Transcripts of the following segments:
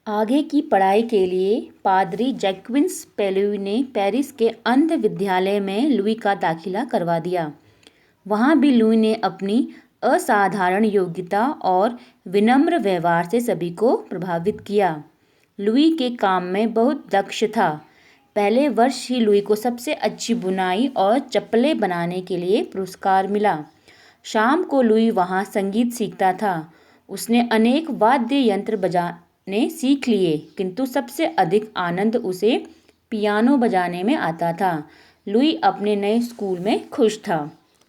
आगे की पढ़ाई के लिए पादरी जैक्विन पेलेवी ने पेरिस के अंध विद्यालय में लुई का दाखिला करवा दिया। वहाँ भी लुई ने अपनी असाधारण योग्यता और विनम्र व्यवहार से सभी को प्रभावित किया। लुई के काम में बहुत दक्ष था। पहले वर्ष ही लुई को सबसे अच्छी बुनाई और चप्पलें बनाने के लिए पुरस्कार मिला। शाम को लुई वहाँ संगीत सीखता था। उसने अनेक वाद्य यंत्र बजाने सीख लिए, किंतु सबसे अधिक आनंद उसे पियानो बजाने में आता था। लुई अपने नए स्कूल में खुश था।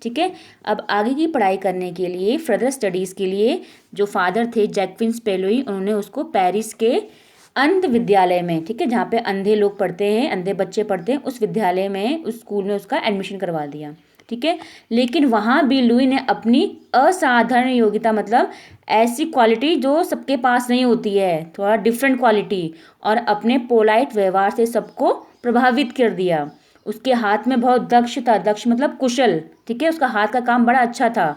ठीक है, अब आगे की पढ़ाई करने के लिए फर्दर स्टडीज़ के लिए जो फादर थे जैक्विन पेलोई, उन्होंने उसको पेरिस के अंध विद्यालय में, ठीक है, जहाँ पे अंधे लोग पढ़ते हैं, अंधे बच्चे पढ़ते हैं, उस विद्यालय में, उस स्कूल में उसका एडमिशन करवा दिया। ठीक है, लेकिन वहाँ भी लुई ने अपनी असाधारण योग्यता, मतलब ऐसी क्वालिटी जो सबके पास नहीं होती है, थोड़ा डिफरेंट क्वालिटी, और अपने पोलाइट व्यवहार से सबको प्रभावित कर दिया। उसके हाथ में बहुत दक्ष था, दक्ष मतलब कुशल। ठीक है, उसका हाथ का काम बड़ा अच्छा था।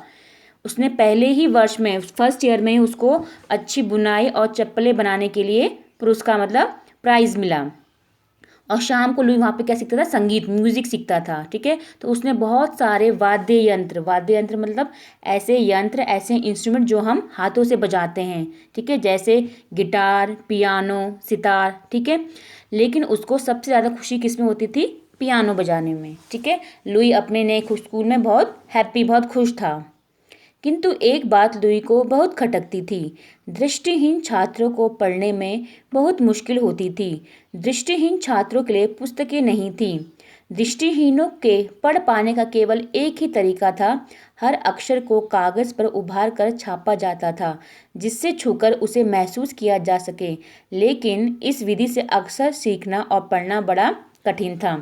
उसने पहले ही वर्ष में, फर्स्ट ईयर में ही उसको अच्छी बुनाई और चप्पलें बनाने के लिए पुरस्कार, मतलब प्राइज मिला। और शाम को लुई वहाँ पे क्या सीखता था? संगीत, म्यूजिक सीखता था। ठीक है, तो उसने बहुत सारे वाद्य यंत्र मतलब ऐसे यंत्र, ऐसे इंस्ट्रूमेंट जो हम हाथों से बजाते हैं, ठीक है, जैसे गिटार, पियानो, सितार। ठीक है, लेकिन उसको सबसे ज़्यादा खुशी किस में होती थी? पियानो बजाने में। ठीक है, लुई अपने नए स्कूल में बहुत हैप्पी, बहुत खुश था। किंतु एक बात लुई को बहुत खटकती थी। दृष्टिहीन छात्रों को पढ़ने में बहुत मुश्किल होती थी। दृष्टिहीन छात्रों के लिए पुस्तकें नहीं थीं। दृष्टिहीनों के पढ़ पाने का केवल एक ही तरीका था। हर अक्षर को कागज पर उभार कर छापा जाता था, जिससे छूकर उसे महसूस किया जा सके। लेकिन इस विधि से अक्षर सीखना और पढ़ना बड़ा कठिन था।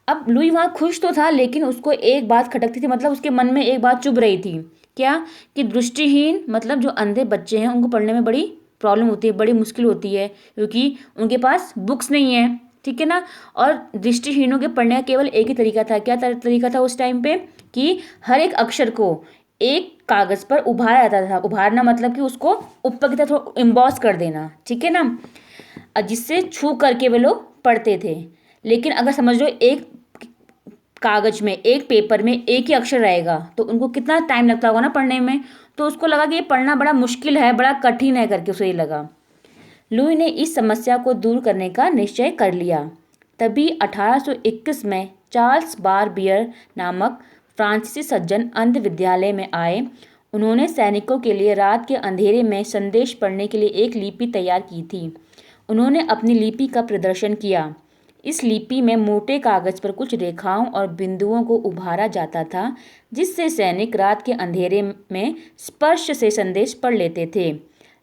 अब लुई वहाँ खुश तो था, लेकिन उसको एक बात खटकती थी, मतलब उसके मन में एक बात चुभ रही थी। क्या? कि दृष्टिहीन मतलब जो अंधे बच्चे हैं, उनको पढ़ने में बड़ी प्रॉब्लम होती है, बड़ी मुश्किल होती है, क्योंकि उनके पास बुक्स नहीं है। ठीक है ना, और दृष्टिहीनों के पढ़ने का केवल एक ही तरीका था। क्या तरीका था उस टाइम पे? कि हर एक अक्षर को एक कागज पर उभारा जाता था। उभारना मतलब कि उसको ऊपर की तरफ थोड़ा इम्बॉस कर देना। ठीक है ना, जिससे छू करके वे लोग पढ़ते थे। लेकिन अगर समझ लो एक कागज में, एक पेपर में एक ही अक्षर रहेगा, तो उनको कितना टाइम लगता होगा ना पढ़ने में। तो उसको लगा कि ये पढ़ना बड़ा मुश्किल है, बड़ा कठिन है करके उसे ये लगा। लुई ने इस समस्या को दूर करने का निश्चय कर लिया। तभी 1821 में चार्ल्स बारबियर नामक फ्रांसीसी सज्जन अंध विद्यालय में आए। उन्होंने सैनिकों के लिए रात के अंधेरे में संदेश पढ़ने के लिए एक लिपि तैयार की थी। उन्होंने अपनी लिपि का प्रदर्शन किया। इस लिपि में मोटे कागज पर कुछ रेखाओं और बिंदुओं को उभारा जाता था, जिससे सैनिक रात के अंधेरे में स्पर्श से संदेश पढ़ लेते थे।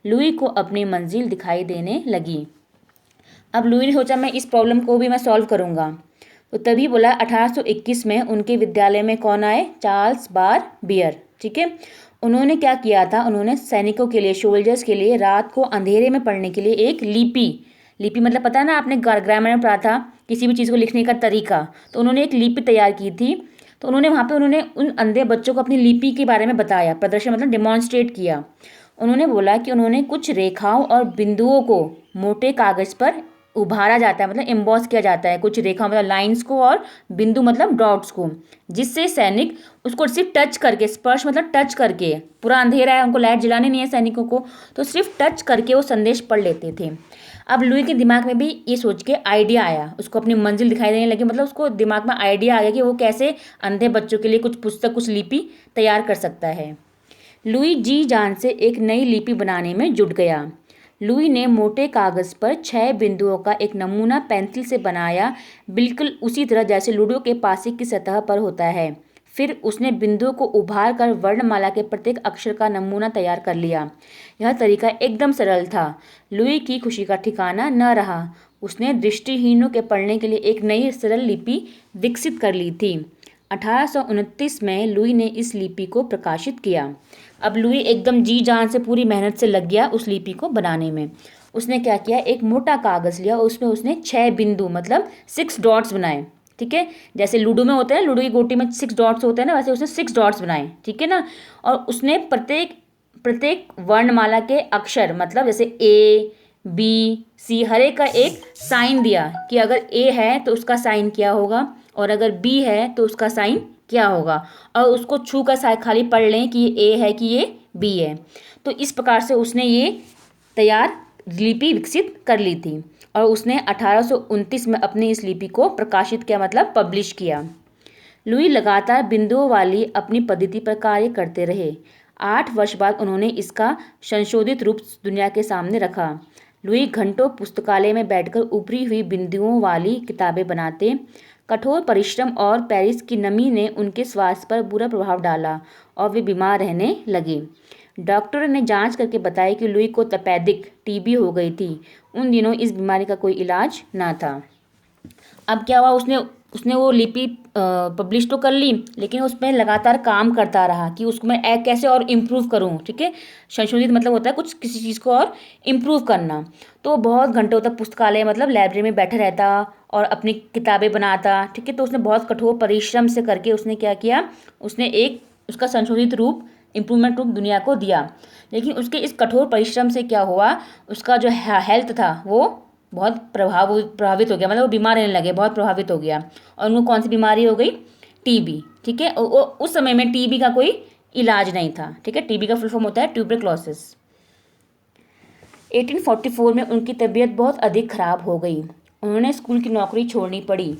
लुई को अपनी मंजिल दिखाई देने लगी। अब लुई ने सोचा मैं इस प्रॉब्लम को भी मैं सॉल्व करूंगा। तो तभी बोला 1821 में उनके विद्यालय में कौन आए? Charles Barbier. ठीक है, उन्होंने क्या किया था? उन्होंने सैनिकों के लिए, सोल्जर्स के लिए रात को अंधेरे में पढ़ने के लिए एक लिपि, लिपि मतलब पता है ना, आपने ग्रामर में पढ़ा था किसी भी चीज़ को लिखने का तरीका, तो उन्होंने एक लिपि तैयार की थी। तो उन्होंने वहाँ पे उन्होंने उन अंधे बच्चों को अपनी लिपि के बारे में बताया, प्रदर्शन मतलब डिमॉन्स्ट्रेट किया। उन्होंने बोला कि उन्होंने कुछ रेखाओं और बिंदुओं को मोटे कागज पर उभारा जाता है, मतलब एम्बॉस किया जाता है, कुछ रेखा मतलब लाइंस को और बिंदु मतलब डॉट्स को, जिससे सैनिक उसको सिर्फ टच करके, स्पर्श मतलब टच करके, पूरा अंधेरा है, उनको लाइट जलानी नहीं है सैनिकों को, तो सिर्फ टच करके वो संदेश पढ़ लेते थे। अब लुई के दिमाग में भी ये सोच के आइडिया आया, उसको अपनी मंजिल दिखाई देने लगी, मतलब उसको दिमाग में आइडिया आ गया कि वो कैसे अंधे बच्चों के लिए कुछ पुस्तक, कुछ लिपि तैयार कर सकता है। लुई जी जान से एक नई लिपि बनाने में जुट गया। लुई ने मोटे कागज पर 6 बिंदुओं का एक नमूना पेंसिल से बनाया, बिल्कुल उसी तरह जैसे लूडो के पासे की सतह पर होता है। फिर उसने बिंदुओं को उभार कर वर्णमाला के प्रत्येक अक्षर का नमूना तैयार कर लिया। यह तरीका एकदम सरल था। लुई की खुशी का ठिकाना न रहा। उसने दृष्टिहीनों के पढ़ने के लिए एक नई सरल लिपि विकसित कर ली थी। 1829 में लुई ने इस लिपि को प्रकाशित किया। अब लुई एकदम जी जान से पूरी मेहनत से लग गया उस लिपि को बनाने में। उसने क्या किया? एक मोटा कागज़ लिया, उसमें उसने 6 बिंदु मतलब 6 डॉट्स बनाए। ठीक है, जैसे लूडो में होता है, लूडो की गोटी में 6 डॉट्स होते हैं ना, वैसे उसने 6 डॉट्स बनाए। ठीक है ना, और उसने प्रत्येक वर्णमाला के अक्षर, मतलब जैसे ए, बी, सी, हर एक का एक साइन दिया कि अगर ए है तो उसका साइन क्या होगा और अगर बी है तो उसका साइन क्या होगा, और उसको छू कर साइन खाली पढ़ लें कि ये ए है कि ये बी है। तो इस प्रकार से उसने ये तैयार लिपि विकसित कर ली थी और उसने 1829 में अपनी इस लिपि को प्रकाशित किया, मतलब पब्लिश किया। लुई लगातार बिंदुओं वाली अपनी पद्धति पर कार्य करते रहे। 8 वर्ष बाद उन्होंने इसका संशोधित रूप दुनिया के सामने रखा। लुई घंटों पुस्तकालय में बैठकर उभरी हुई बिंदुओं वाली किताबें बनाते। कठोर परिश्रम और पेरिस की नमी ने उनके स्वास्थ्य पर बुरा प्रभाव डाला और वे बीमार रहने लगे। डॉक्टरों ने जांच करके बताया कि लुई को तपेदिक टीबी हो गई थी। उन दिनों इस बीमारी का कोई इलाज ना था। अब क्या हुआ, उसने उसने वो लिपि पब्लिश तो कर ली, लेकिन उस पर लगातार काम करता रहा कि उसको मैं कैसे और इम्प्रूव करूँ। ठीक है, संशोधित मतलब होता है कुछ किसी चीज़ को और इम्प्रूव करना। तो बहुत घंटों तक पुस्तकालय मतलब लाइब्रेरी में बैठा रहता और अपनी किताबें बनाता। ठीक है, तो उसने बहुत कठोर परिश्रम से करके उसने क्या किया, उसने एक उसका संशोधित रूप, इम्प्रूवमेंट रूप दुनिया को दिया। लेकिन उसके इस कठोर परिश्रम से क्या हुआ, उसका जो हेल्थ था वो बहुत प्रभावित हो गया, मतलब वो बीमार रहने लगे, बहुत प्रभावित हो गया। और उनको कौन सी बीमारी हो गई, टीबी। ठीक है, उस समय में टीबी का कोई इलाज नहीं था। ठीक है, टीबी का फुल फॉर्म होता है ट्यूबरक्लोसिस। 1844 में उनकी तबीयत बहुत अधिक खराब हो गई। उन्होंने स्कूल की नौकरी छोड़नी पड़ी।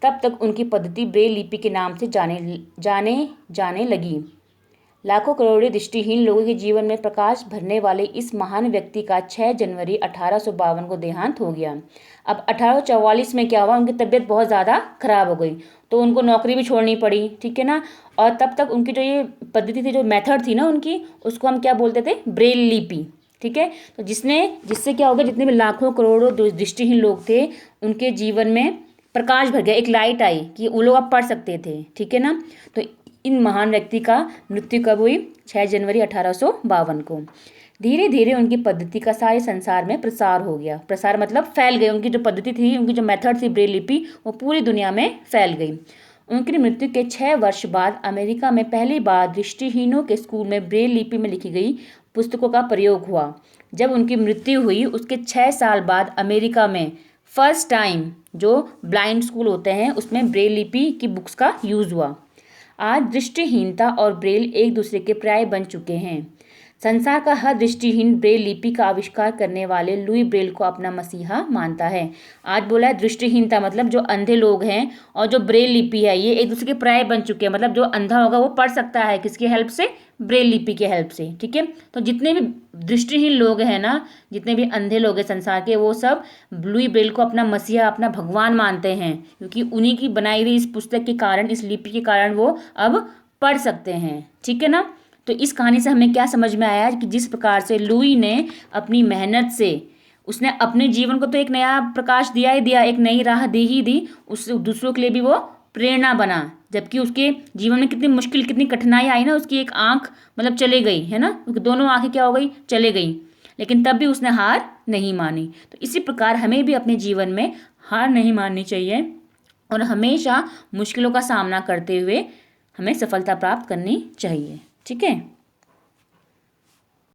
तब तक उनकी पद्धति ब्रेल लिपि के नाम से जाने लगी। लाखों करोड़ों दृष्टिहीन लोगों के जीवन में प्रकाश भरने वाले इस महान व्यक्ति का 6 जनवरी 1852 को देहांत हो गया। अब 1844 में क्या हुआ, उनकी तबीयत बहुत ज़्यादा खराब हो गई, तो उनको नौकरी भी छोड़नी पड़ी। ठीक है ना, और तब तक उनकी जो ये पद्धति थी, जो मेथड थी ना उनकी, उसको हम क्या बोलते थे, ब्रेल लिपि। ठीक है, तो जिससे क्या हो गया, जितने भी लाखों करोड़ों दृष्टिहीन लोग थे उनके जीवन में प्रकाश भर गया, एक लाइट आई कि वो लोग अब पढ़ सकते थे। ठीक है ना, तो इन महान व्यक्ति का मृत्यु कब हुई, 6 जनवरी 1852 को। धीरे धीरे उनकी पद्धति का सारे संसार में प्रसार हो गया। प्रसार मतलब फैल गई, उनकी जो पद्धति थी, उनकी जो मेथड थी ब्रेल लिपि, वो पूरी दुनिया में फैल गई। उनकी मृत्यु के 6 वर्ष बाद अमेरिका में पहली बार दृष्टिहीनों के स्कूल में ब्रेल लिपि में लिखी गई पुस्तकों का प्रयोग हुआ। जब उनकी मृत्यु हुई उसके 6 साल बाद अमेरिका में फर्स्ट टाइम जो ब्लाइंड स्कूल होते हैं उसमें ब्रेल लिपि की बुक्स का यूज़ हुआ। आज दृष्टिहीनता और ब्रेल एक दूसरे के पर्याय बन चुके हैं। संसार का हर दृष्टिहीन ब्रेल लिपि का आविष्कार करने वाले लुई ब्रेल को अपना मसीहा मानता है। आज बोला है दृष्टिहीनता मतलब जो अंधे लोग हैं, और जो ब्रेल लिपि है ये एक दूसरे के पर्याय बन चुके हैं, मतलब जो अंधा होगा वो पढ़ सकता है किसकी हेल्प से, ब्रेल लिपि के हेल्प से। ठीक है, तो जितने भी दृष्टिहीन लोग हैं ना, जितने भी अंधे लोग हैं संसार के, वो सब लुई ब्रेल को अपना मसीहा, अपना भगवान मानते हैं, क्योंकि उन्हीं की बनाई हुई इस पुस्तक के कारण, इस लिपि के कारण वो अब पढ़ सकते हैं। ठीक है ना, तो इस कहानी से हमें क्या समझ में आया कि जिस प्रकार से लुई ने अपनी मेहनत से उसने अपने जीवन को तो एक नया प्रकाश दिया ही दिया, एक नई राह दी ही दी, उस दूसरों के लिए भी वो प्रेरणा बना। जबकि उसके जीवन में कितनी मुश्किल, कितनी कठिनाई आई ना, उसकी एक आंख मतलब चले गई है ना, दोनों आंखें क्या हो गई, चले गई, लेकिन तब भी उसने हार नहीं मानी। तो इसी प्रकार हमें भी अपने जीवन में हार नहीं माननी चाहिए और हमेशा मुश्किलों का सामना करते हुए हमें सफलता प्राप्त करनी चाहिए। ठीक है।